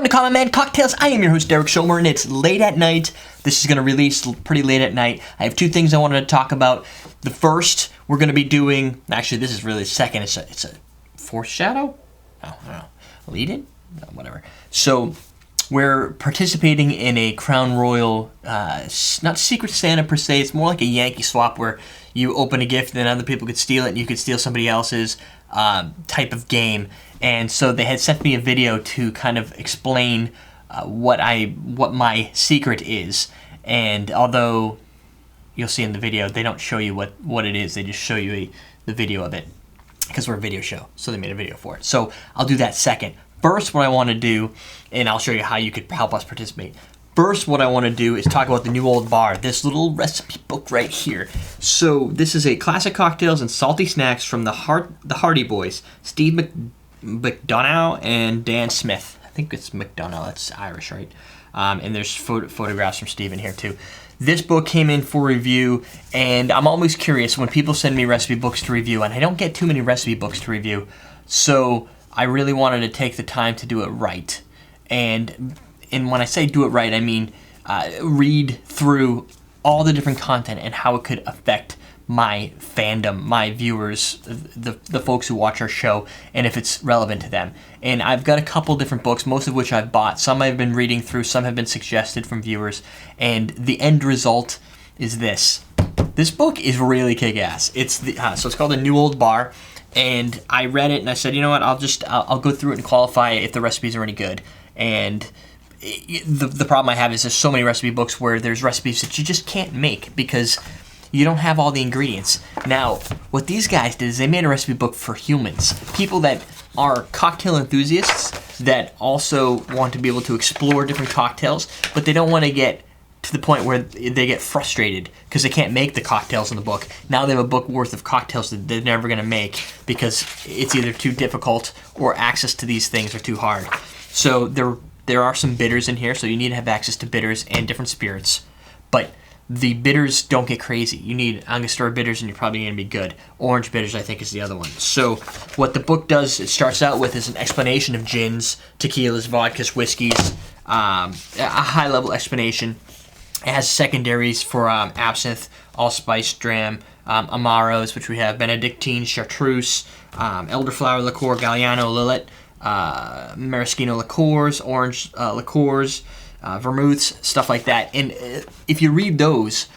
Welcome to Common Man Cocktails. I am your host, Derek Schomer, and it's late at night. This is going to release pretty late at night. I have two things I wanted to talk about. The first, we're going to be doing, actually this is really the second, it's a foreshadow? I don't know. Lead in? No, whatever. So, we're participating in a Crown Royal, not Secret Santa per se, it's more like a Yankee swap where you open a gift and then other people could steal it and you could steal somebody else's type of game. And so they had sent me a video to kind of explain what my secret is. And although you'll see in the video, they don't show you what it is, they just show you the video of it because we're a video show, so they made a video for it. So I'll do that second. First, what I want to do, and I'll show you how you could help us participate. First, what I want to do is talk about the New Old Bar, this little recipe book right here. So this is a classic cocktails and salty snacks from the Hearty Boys, Steve McDonough and Dan Smith. I think it's McDonough, that's Irish, right? And there's photographs from Steve in here too. This book came in for review, and I'm always curious when people send me recipe books to review, and I don't get too many recipe books to review, so I really wanted to take the time to do it right. And when I say do it right, I mean read through all the different content and how it could affect my fandom, my viewers, the folks who watch our show, and if it's relevant to them. And I've got a couple different books, most of which I've bought. Some I've been reading through, some have been suggested from viewers, and the end result is this. This book is really kick-ass. So it's called The New Old Bar, and I read it and I said, you know what, I'll go through it and qualify if the recipes are any good. And the problem I have is there's so many recipe books where there's recipes that you just can't make because you don't have all the ingredients. Now, what these guys did is they made a recipe book for humans, people that are cocktail enthusiasts that also want to be able to explore different cocktails, but they don't want to get to the point where they get frustrated because they can't make the cocktails in the book. Now they have a book worth of cocktails that they're never going to make because it's either too difficult or access to these things are too hard. So there are some bitters in here, so you need to have access to bitters and different spirits. But the bitters don't get crazy. You need Angostura bitters and you're probably going to be good. Orange bitters, I think, is the other one. So what the book does, it starts out with is an explanation of gins, tequilas, vodkas, whiskeys, a high-level explanation. It has secondaries for absinthe, allspice, dram, Amaros, which we have, Benedictine, Chartreuse, elderflower liqueur, Galliano, Lillet, maraschino liqueurs, orange liqueurs, vermouths, stuff like that. And if you read those,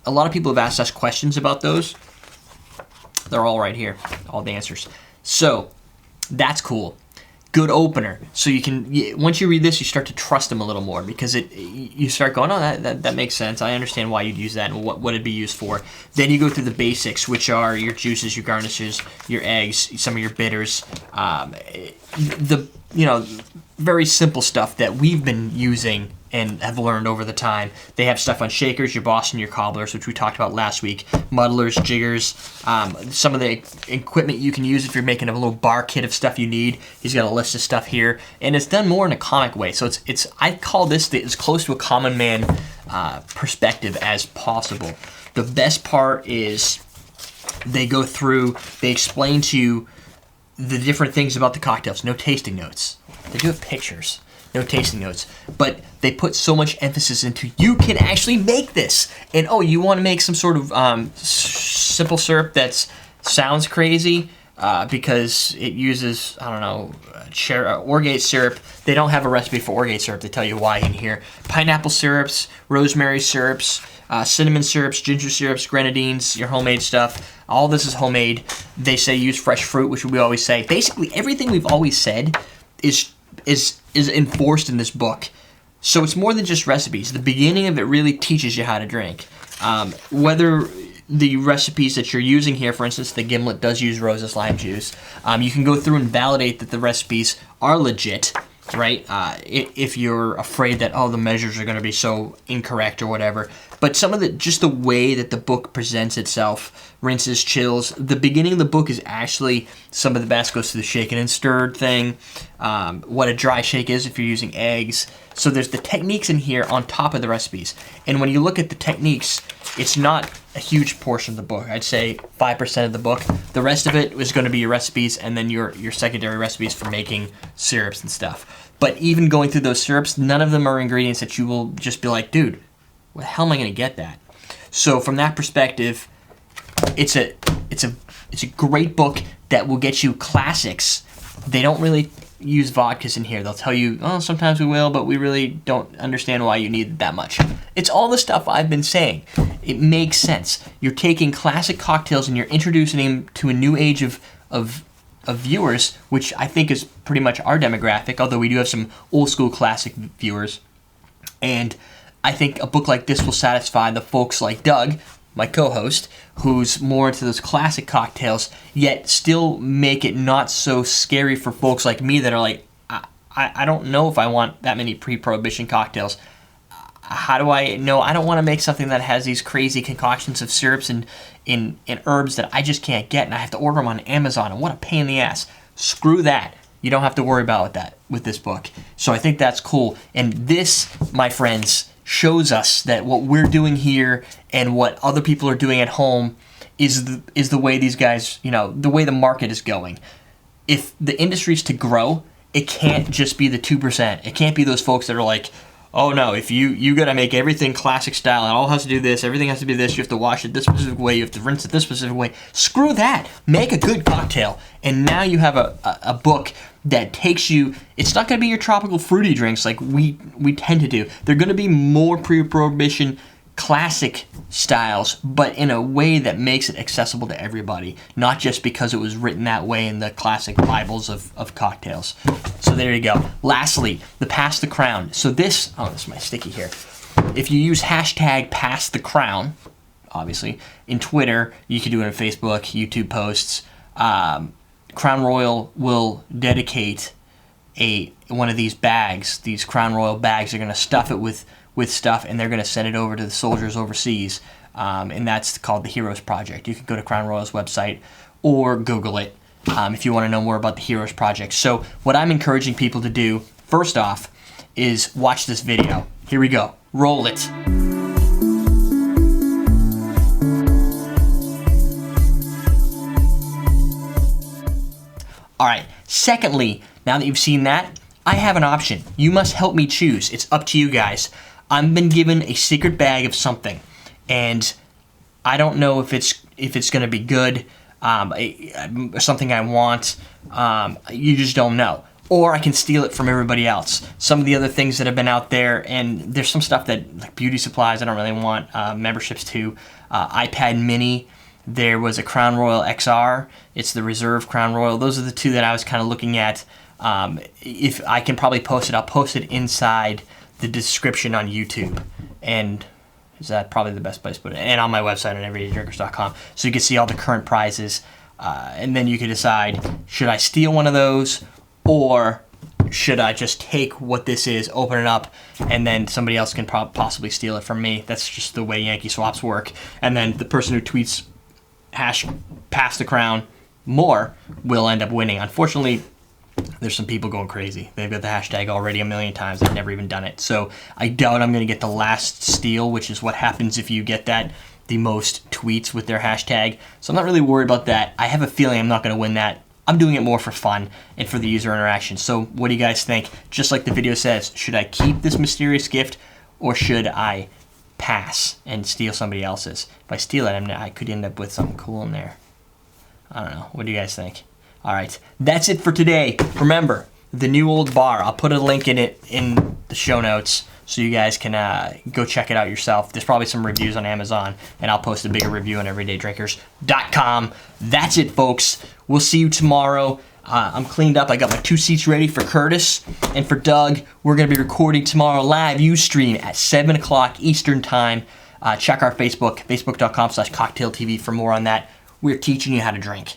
a lot of people have asked us questions about those. They're all right here, all the answers. So that's cool. Good opener. So you can, once you read this, you start to trust them a little more because you start going, oh, that makes sense. I understand why you'd use that and what it'd be used for. Then you go through the basics, which are your juices, your garnishes, your eggs, some of your bitters, very simple stuff that we've been using and have learned over the time. They have stuff on shakers, your Boston, your cobblers, which we talked about last week, muddlers, jiggers, some of the equipment you can use if you're making a little bar kit of stuff you need. He's got a list of stuff here, and it's done more in a comic way. So I call this as close to a common man perspective as possible. The best part is they go through, they explain to you the different things about the cocktails. No tasting notes. They do have pictures. No tasting notes. But they put so much emphasis into you can actually make this. And you want to make some sort of simple syrup that sounds crazy because it uses, orgeat syrup. They don't have a recipe for orgeat syrup. They tell you why in here. Pineapple syrups, rosemary syrups, cinnamon syrups, ginger syrups, grenadines, your homemade stuff. All this is homemade. They say use fresh fruit, which we always say. Basically, everything we've always said is enforced in this book. So it's more than just recipes. The beginning of it really teaches you how to drink. Whether the recipes that you're using here, for instance, the gimlet does use roses lime juice. You can go through and validate that the recipes are legit, right? If you're afraid that, the measures are going to be so incorrect or whatever. But some of just the way that the book presents itself, rinses, chills. The beginning of the book is actually some of the best. Goes to the shaken and stirred thing, what a dry shake is if you're using eggs. So there's the techniques in here on top of the recipes. And when you look at the techniques, it's not a huge portion of the book. I'd say 5% of the book. The rest of it is going to be your recipes and then your secondary recipes for making syrups and stuff. But even going through those syrups, none of them are ingredients that you will just be like, dude, where the hell am I going to get that? So from that perspective, it's a great book that will get you classics. They don't really use vodkas in here. They'll tell you, oh, sometimes we will, but we really don't understand why you need that much. It's all the stuff I've been saying. It makes sense. You're taking classic cocktails and you're introducing them to a new age of viewers, which I think is pretty much our demographic, although we do have some old school classic viewers. And I think a book like this will satisfy the folks like Doug, my co-host, who's more into those classic cocktails, yet still make it not so scary for folks like me that are like, I don't know if I want that many pre-prohibition cocktails. How do I know? I don't want to make something that has these crazy concoctions of syrups and herbs that I just can't get, and I have to order them on Amazon, and what a pain in the ass. Screw that. You don't have to worry about that with this book. So I think that's cool. And this, my friends, shows us that what we're doing here and what other people are doing at home is the way these guys, the way the market is going. If the industry's to grow, it can't just be the 2%. It can't be those folks that are like, oh no, if you gotta make everything classic style, it all has to do this, everything has to be this, you have to wash it this specific way, you have to rinse it this specific way. Screw that. Make a good cocktail. And now you have a book that takes you, it's not gonna be your tropical fruity drinks like we tend to do. They're gonna be more pre-prohibition classic styles, but in a way that makes it accessible to everybody, not just because it was written that way in the classic Bibles of cocktails. So there you go. Lastly, the Pass the Crown. So this is my sticky here. If you use hashtag Pass the Crown, obviously, in Twitter, you can do it on Facebook, YouTube posts, Crown Royal will dedicate one of these bags. These Crown Royal bags are going to stuff it with stuff, and they're going to send it over to the soldiers overseas, and that's called the Heroes Project. You can go to Crown Royal's website or Google it if you want to know more about the Heroes Project. So what I'm encouraging people to do, first off, is watch this video. Here we go. Roll it. All right. Secondly, now that you've seen that, I have an option. You must help me choose. It's up to you guys. I've been given a secret bag of something, and I don't know if it's going to be good, something I want. You just don't know. Or I can steal it from everybody else. Some of the other things that have been out there, and there's some stuff that, like beauty supplies, I don't really want memberships to. iPad Mini. There was a Crown Royal XR. It's the Reserve Crown Royal. Those are the two that I was kind of looking at. If I can probably post it, I'll post it inside the description on YouTube. And is that probably the best place to put it? And on my website on everydaydrinkers.com. So you can see all the current prizes. And then you can decide, should I steal one of those, or should I just take what this is, open it up, and then somebody else can possibly steal it from me. That's just the way Yankee swaps work. And then the person who tweets #Pass the Crown more will end up winning. Unfortunately, there's some people going crazy. They've got the hashtag already a million times. They've never even done it. So I doubt I'm going to get the last steal, which is what happens if you get the most tweets with their hashtag. So I'm not really worried about that. I have a feeling I'm not going to win that. I'm doing it more for fun and for the user interaction. So what do you guys think? Just like the video says, should I keep this mysterious gift, or should I pass and steal somebody else's? If I steal it, I could end up with something cool in there. I don't know. What do you guys think? All right, that's it for today. Remember, the New Old Bar. I'll put a link in it in the show notes so you guys can go check it out yourself. There's probably some reviews on Amazon, and I'll post a bigger review on everydaydrinkers.com. That's it, folks. We'll see you tomorrow. I'm cleaned up. I got my 2 seats ready for Curtis and for Doug. We're going to be recording tomorrow live Ustream at 7 o'clock Eastern Time. Check our Facebook, facebook.com/cocktailtv for more on that. We're teaching you how to drink.